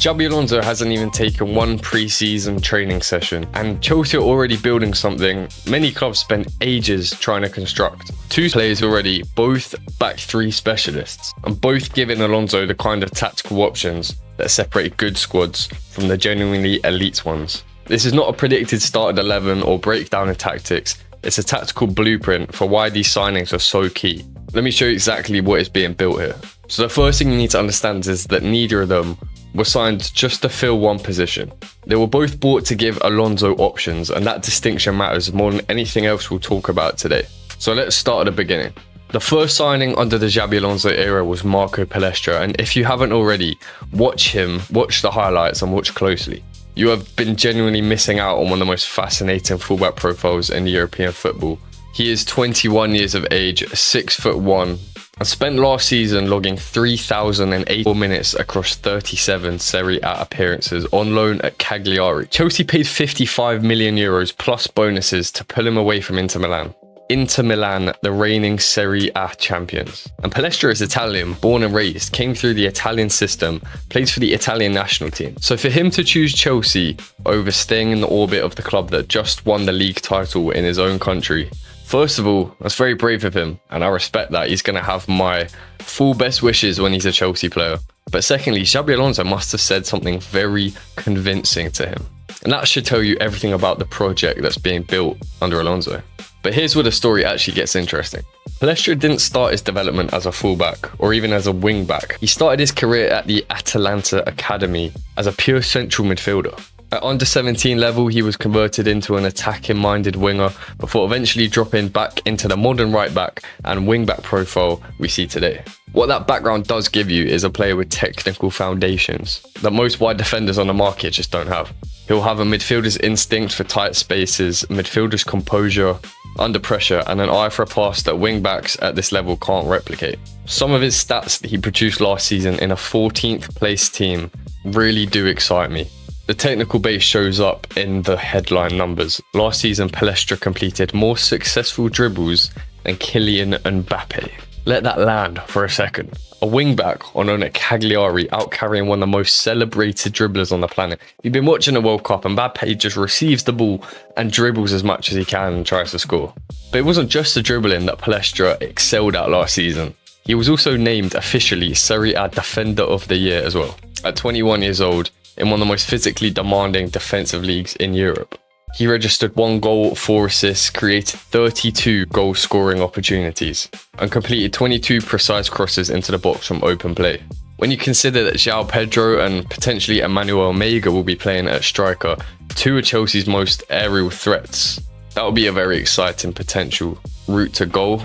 Xabi Alonso hasn't even taken one pre-season training session, and Chelsea are already building something many clubs spent ages trying to construct. Two players already, both back three specialists, and both giving Alonso the kind of tactical options that separate good squads from the genuinely elite ones. This is not a predicted started 11 or breakdown in tactics, it's a tactical blueprint for why these signings are so key. Let me show you exactly what is being built here. So the first thing you need to understand is that neither of them were signed just to fill one position. They were both bought to give Alonso options, and that distinction matters more than anything else we'll talk about today. So let's start at the beginning. The first signing under the Xabi Alonso era was Marco Palestra, and if you haven't already, watch him, watch the highlights and watch closely. You have been genuinely missing out on one of the most fascinating fullback profiles in European football. He is 21 years of age, 6'1", and spent last season logging 3,084 minutes across 37 Serie A appearances on loan at Cagliari. Chelsea paid €55 million plus bonuses to pull him away from Inter Milan. Inter Milan, the reigning Serie A champions. And Palestra is Italian, born and raised, came through the Italian system, plays for the Italian national team. So for him to choose Chelsea over staying in the orbit of the club that just won the league title in his own country, first of all, that's very brave of him, and I respect that. He's going to have my full best wishes when he's a Chelsea player. But secondly, Xabi Alonso must have said something very convincing to him. And that should tell you everything about the project that's being built under Alonso. But here's where the story actually gets interesting. Palestra didn't start his development as a fullback or even as a wingback. He started his career at the Atalanta Academy as a pure central midfielder. At under 17 level, he was converted into an attacking-minded winger before eventually dropping back into the modern right-back and wing-back profile we see today. What that background does give you is a player with technical foundations that most wide defenders on the market just don't have. He'll have a midfielder's instinct for tight spaces, midfielder's composure under pressure, and an eye for a pass that wing-backs at this level can't replicate. Some of his stats that he produced last season in a 14th place team really do excite me. The technical base shows up in the headline numbers. Last season, Palestra completed more successful dribbles than Kylian Mbappe. Let that land for a second. A wingback on loan at Cagliari, out carrying one of the most celebrated dribblers on the planet. You've been watching the World Cup and Mbappe just receives the ball and dribbles as much as he can and tries to score. But it wasn't just the dribbling that Palestra excelled at last season. He was also named officially Serie A Defender of the Year as well. At 21 years old, in one of the most physically demanding defensive leagues in Europe. He registered 1 goal, 4 assists, created 32 goal scoring opportunities, and completed 22 precise crosses into the box from open play. When you consider that João Pedro and potentially Emmanuel Mega will be playing at striker, two of Chelsea's most aerial threats, that would be a very exciting potential route to goal.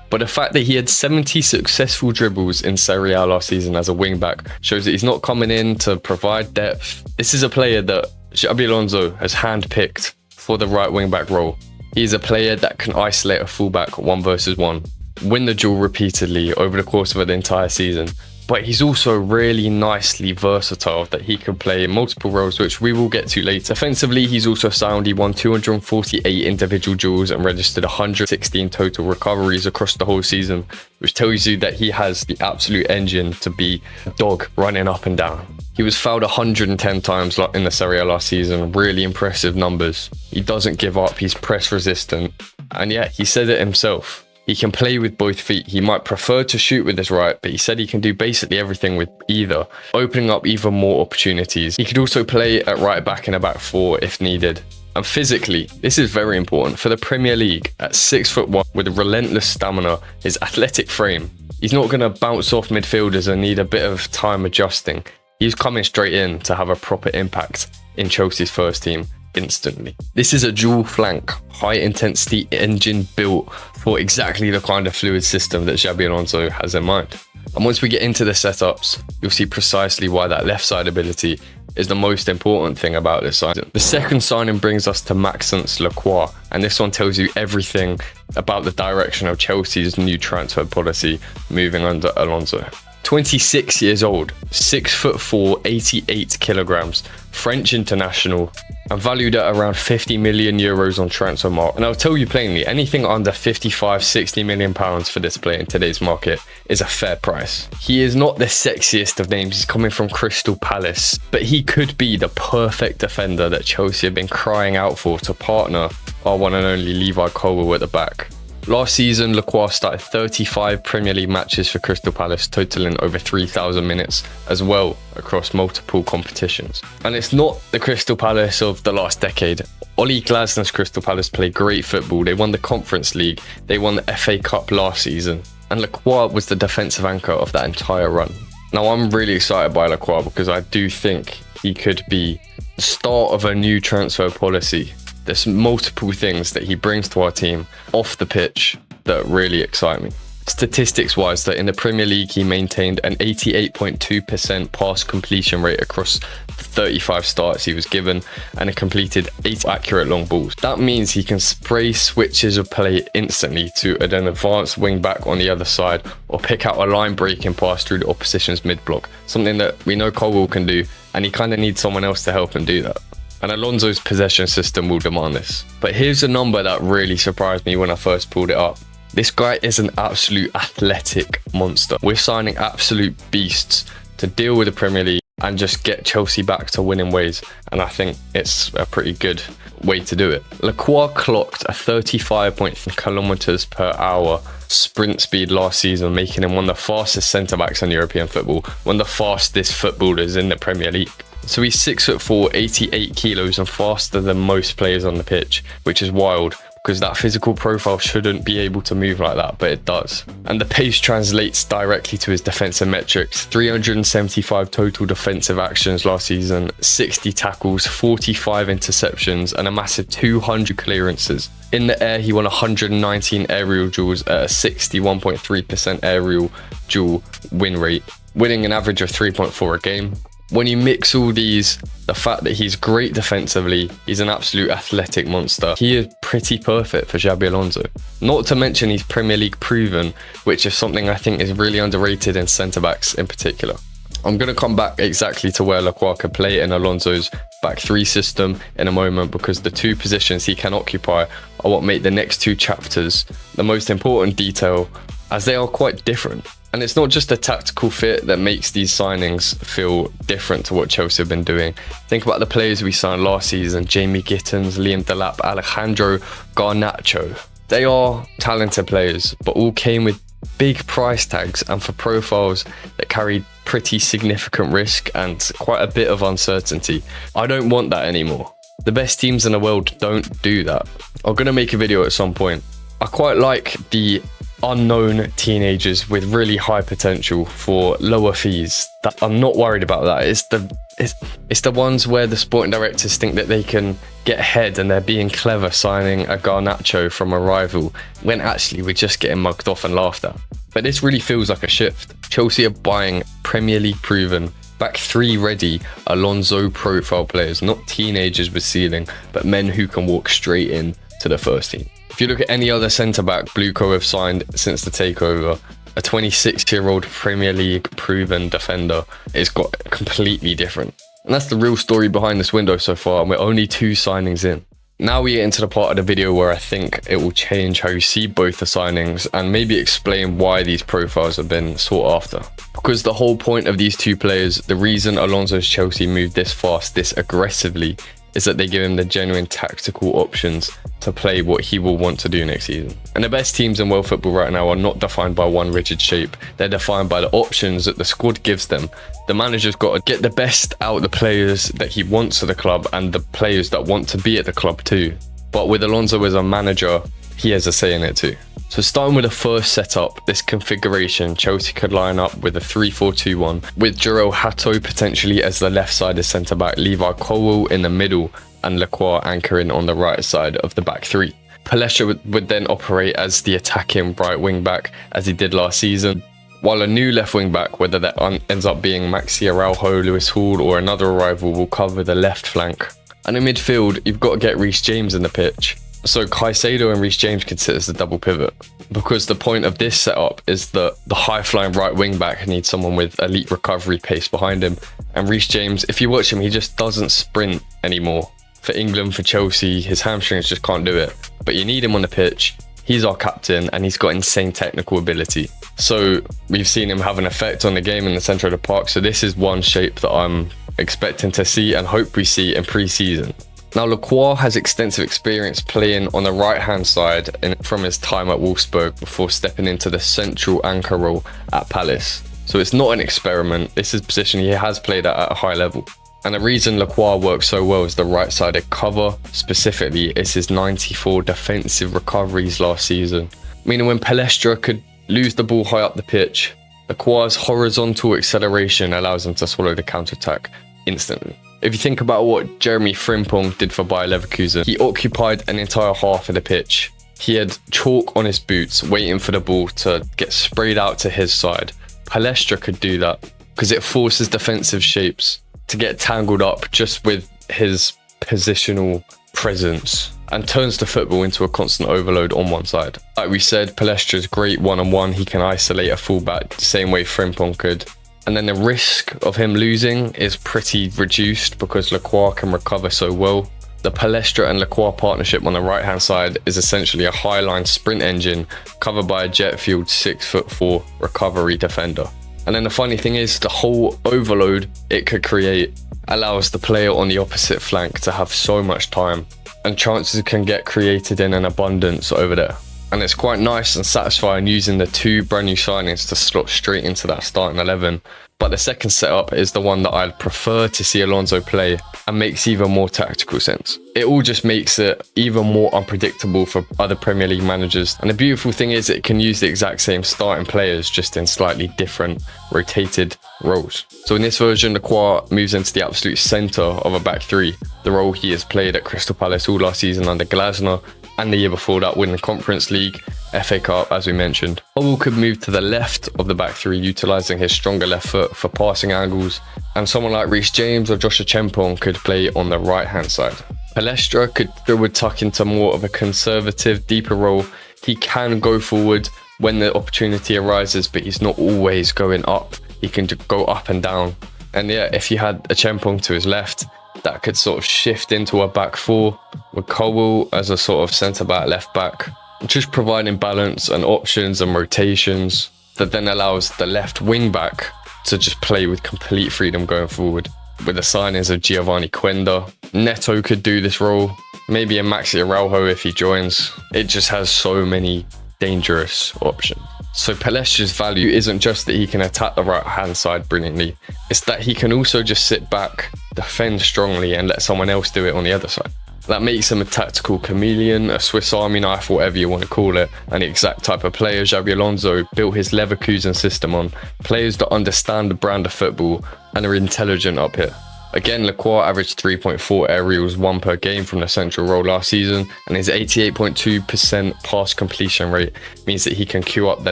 But the fact that he had 70 successful dribbles in Serie A last season as a wing-back shows that he's not coming in to provide depth. This is a player that Xabi Alonso has handpicked for the right wing-back role. He's a player that can isolate a full-back 1 versus 1, win the duel repeatedly over the course of an entire season. But he's also really nicely versatile that he can play multiple roles, which we will get to later. Offensively, he's also sound. He won 248 individual duels and registered 116 total recoveries across the whole season, which tells you that he has the absolute engine to be a dog running up and down. He was fouled 110 times in the Serie A last season, really impressive numbers. He doesn't give up, he's press resistant. And yeah, he said it himself. He can play with both feet. He might prefer to shoot with his right, but he said he can do basically everything with either, opening up even more opportunities. He could also play at right back and a back four if needed. And physically, this is very important. For the Premier League, at 6'1", with relentless stamina, his athletic frame, he's not going to bounce off midfielders and need a bit of time adjusting. He's coming straight in to have a proper impact in Chelsea's first team instantly. This is a dual flank, high intensity engine built for exactly the kind of fluid system that Xabi Alonso has in mind. And once we get into the setups, you'll see precisely why that left side ability is the most important thing about this signing. The second signing brings us to Maxence Lacroix, and this one tells you everything about the direction of Chelsea's new transfer policy moving under Alonso. 26 years old, 6'4", 88 kilograms, French international, and valued at around 50 million euros on Transfermarkt. And I'll tell you plainly, anything under 55, 60 million pounds for this player in today's market is a fair price. He is not the sexiest of names, he's coming from Crystal Palace, but he could be the perfect defender that Chelsea have been crying out for to partner our one and only Levi Colwill at the back. Last season, Lacroix started 35 Premier League matches for Crystal Palace, totaling over 3,000 minutes as well across multiple competitions. And it's not the Crystal Palace of the last decade. Ollie Glasner's Crystal Palace play great football. They won the Conference League, they won the FA Cup last season, and Lacroix was the defensive anchor of that entire run. Now, I'm really excited by Lacroix because I do think he could be the start of a new transfer policy. There's multiple things that he brings to our team off the pitch that really excite me. Statistics wise, that in the Premier League he maintained an 88.2% pass completion rate across 35 starts he was given, and completed 8 accurate long balls. That means he can spray switches of play instantly to an advanced wing back on the other side, or pick out a line breaking pass through the opposition's mid block, something that we know Colwill can do, and he kind of needs someone else to help him do that. And Alonso's possession system will demand this. But here's a number that really surprised me when I first pulled it up. This guy is an absolute athletic monster. We're signing absolute beasts to deal with the Premier League and just get Chelsea back to winning ways. And I think it's a pretty good way to do it. Lacroix clocked a 35.3 kilometers per hour sprint speed last season, making him one of the fastest centre-backs in European football, one of the fastest footballers in the Premier League. So he's 6'4", 88 kilos and faster than most players on the pitch, which is wild because that physical profile shouldn't be able to move like that, but it does. And the pace translates directly to his defensive metrics. 375 total defensive actions last season, 60 tackles, 45 interceptions, and a massive 200 clearances. In the air, he won 119 aerial duels at a 61.3% aerial duel win rate, winning an average of 3.4 a game. When you mix all these, the fact that he's great defensively, he's an absolute athletic monster, he is pretty perfect for Xabi Alonso. Not to mention he's Premier League proven, which is something I think is really underrated in centre-backs in particular. I'm going to come back exactly to where Lacroix could play in Alonso's back three system in a moment, because the two positions he can occupy are what make the next two chapters the most important detail, as they are quite different. And it's not just a tactical fit that makes these signings feel different to what Chelsea have been doing. Think about the players we signed last season: Jamie Gittens, Liam Delap, Alejandro Garnacho. They are talented players, but all came with big price tags and for profiles that carried pretty significant risk and quite a bit of uncertainty. I don't want that anymore. The best teams in the world don't do that. I'm going to make a video at some point. I quite like the unknown teenagers with really high potential for lower fees. That I'm not worried about that. It's the ones where the sporting directors think that they can get ahead and they're being clever signing a Garnacho from a rival, when actually we're just getting mugged off and laughed at. But this really feels like a shift. Chelsea are buying Premier League proven, back three ready Alonso profile players, not teenagers with ceiling, but men who can walk straight in to the first team. If you look at any other centre-back Blueco have signed since the takeover, a 26-year-old Premier League proven defender is got completely different. And that's the real story behind this window so far, and we're only 2 signings in. Now we get into the part of the video where I think it will change how you see both the signings and maybe explain why these profiles have been sought after. Because the whole point of these two players, the reason Alonso's Chelsea moved this fast, this aggressively, is that they give him the genuine tactical options to play what he will want to do next season. And the best teams in world football right now are not defined by one rigid shape. They're defined by the options that the squad gives them. The manager's got to get the best out of the players that he wants at the club and the players that want to be at the club too. But with Alonso as a manager, he has a say in it too. So starting with the first setup, this configuration, Chelsea could line up with a 3-4-2-1, with Jorel Hato potentially as the left-sided centre-back, Levi Colwill in the middle, and Lacroix anchoring on the right side of the back three. Palestra would then operate as the attacking right wing-back, as he did last season, while a new left wing-back, whether that ends up being Maxi Araujo, Lewis Hall, or another arrival, will cover the left flank. And in midfield, you've got to get Reece James in the pitch. So Caicedo and Reece James could sit as the double pivot, because the point of this setup is that the high-flying right wing-back needs someone with elite recovery pace behind him. And Reece James, if you watch him, he just doesn't sprint anymore. For England, for Chelsea, his hamstrings just can't do it. But you need him on the pitch. He's our captain and he's got insane technical ability. So we've seen him have an effect on the game in the centre of the park. So this is one shape that I'm expecting to see and hope we see in pre-season. Now, Lacroix has extensive experience playing on the right-hand side from his time at Wolfsburg before stepping into the central anchor role at Palace. So it's not an experiment. This is a position he has played at a high level. And the reason Lacroix works so well as the right-sided cover specifically is his 94 defensive recoveries last season. Meaning when Palestra could lose the ball high up the pitch, Lacroix's horizontal acceleration allows him to swallow the counter-attack instantly. If you think about what Jeremy Frimpong did for Bayer Leverkusen, he occupied an entire half of the pitch. He had chalk on his boots waiting for the ball to get sprayed out to his side. Palestra could do that because it forces defensive shapes to get tangled up just with his positional presence and turns the football into a constant overload on one side. Like we said, Palestra's great one-on-one. He can isolate a fullback the same way Frimpong could. And then the risk of him losing is pretty reduced because Lacroix can recover so well. The Palestra and Lacroix partnership on the right-hand side is essentially a high-line sprint engine covered by a jet-fueled 6'4" recovery defender. And then the funny thing is, the whole overload it could create allows the player on the opposite flank to have so much time, and chances can get created in an abundance over there. And it's quite nice and satisfying using the two brand new signings to slot straight into that starting 11. But the second setup is the one that I'd prefer to see Alonso play and makes even more tactical sense. It all just makes it even more unpredictable for other Premier League managers. And the beautiful thing is it can use the exact same starting players just in slightly different rotated roles. So in this version, Lacroix moves into the absolute centre of a back three, the role he has played at Crystal Palace all last season under Glasner, and the year before that winning the Conference League, FA Cup, as we mentioned. Colwill could move to the left of the back three, utilising his stronger left foot for passing angles, and someone like Reece James or Joshua Chempong could play on the right-hand side. Palestra would tuck into more of a conservative, deeper role. He can go forward when the opportunity arises, but he's not always going up. He can go up and down. And yeah, if you had a Chempong to his left, that could sort of shift into a back four with Colwill as a sort of centre-back, left-back, just providing balance and options and rotations that then allows the left wing-back to just play with complete freedom going forward. With the signings of Giovanni Quenda, Neto could do this role, maybe a Maxi Araujo if he joins. It just has so many dangerous options. So Palestra's value isn't just that he can attack the right-hand side brilliantly, it's that he can also just sit back, defend strongly and let someone else do it on the other side. That makes him a tactical chameleon, a Swiss Army knife, whatever you want to call it, and the exact type of player Xabi Alonso built his Leverkusen system on. Players that understand the brand of football and are intelligent up here. Again, Lacroix averaged 3.4 aerials, 1 per game from the central role last season, and his 88.2% pass completion rate means that he can queue up the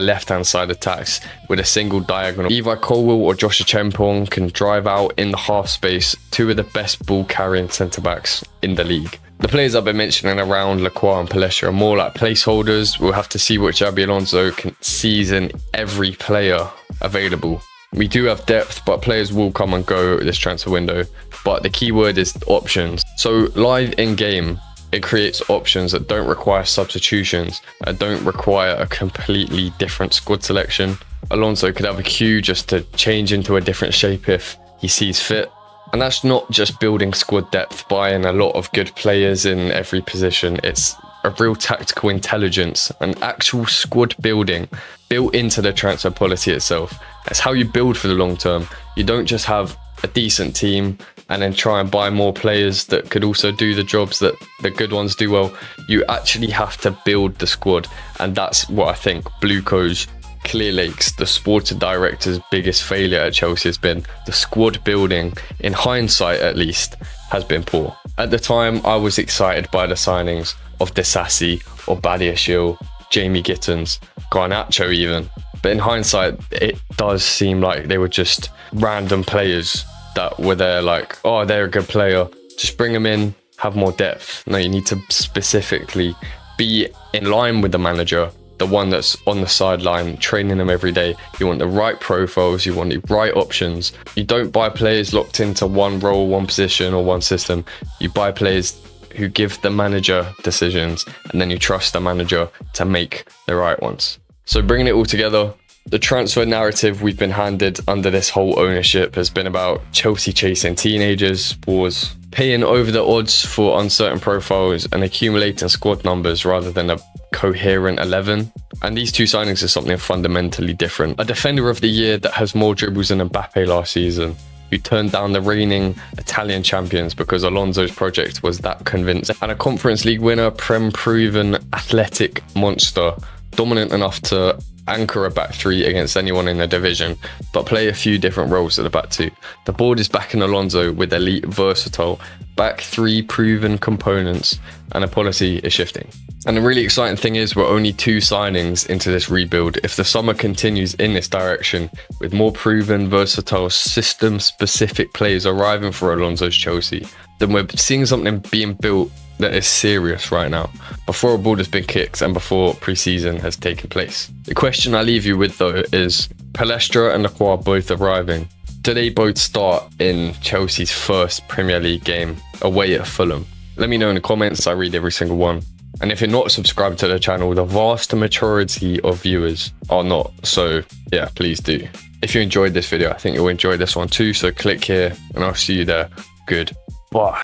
left-hand side attacks with a single diagonal. Either Colwill or Joshua Chempong can drive out in the half space, two of the best ball-carrying centre-backs in the league. The players I've been mentioning around Lacroix and Palestra are more like placeholders. We'll have to see what Xabi Alonso can seize in every player available. We do have depth, but players will come and go this transfer window. But the key word is options. So live in-game, it creates options that don't require substitutions, and don't require a completely different squad selection. Alonso could have a queue just to change into a different shape if he sees fit. And that's not just building squad depth, buying a lot of good players in every position. It's a real tactical intelligence and actual squad building built into the transfer policy itself. That's how you build for the long term. You don't just have a decent team and then try and buy more players that could also do the jobs that the good ones do well. You actually have to build the squad, and that's what I think Blueco's Clearlake's, the sporting director's biggest failure at Chelsea has been. The squad building, in hindsight at least, has been poor. At the time, I was excited by the signings of Disasi or Badiashile, Jamie Gittins, Garnacho even. But in hindsight, it does seem like they were just random players that were there like, oh, they're a good player. Just bring them in, have more depth. No, you need to specifically be in line with the manager, the one that's on the sideline training them every day. You want the right profiles, you want the right options. You don't buy players locked into one role, one position, or one system. You buy players who give the manager decisions, and then you trust the manager to make the right ones. So bringing it all together, the transfer narrative we've been handed under this whole ownership has been about Chelsea chasing teenagers, paying over the odds for uncertain profiles, and accumulating squad numbers rather than a coherent 11. And these two signings are something fundamentally different. A defender of the year that has more dribbles than Mbappe last season, who turned down the reigning Italian champions because Alonso's project was that convincing, and a Conference League winner, Prem-proven athletic monster, dominant enough to anchor a back three against anyone in the division, but play a few different roles at the back two. The board is backing Alonso with elite, versatile back three proven components, and a policy is shifting. And the really exciting thing is we're only 2 signings into this rebuild. If the summer continues in this direction, with more proven, versatile, system-specific players arriving for Alonso's Chelsea, then we're seeing something being built that is serious right now, before a ball has been kicked and before pre-season has taken place. The question I leave you with though is, Palestra and Lacroix both arriving. Do they both start in Chelsea's first Premier League game away at Fulham? Let me know in the comments, I read every single one. And if you're not subscribed to the channel, the vast majority of viewers are not, so yeah, please do. If you enjoyed this video, I think you'll enjoy this one too, so click here and I'll see you there. Goodbye.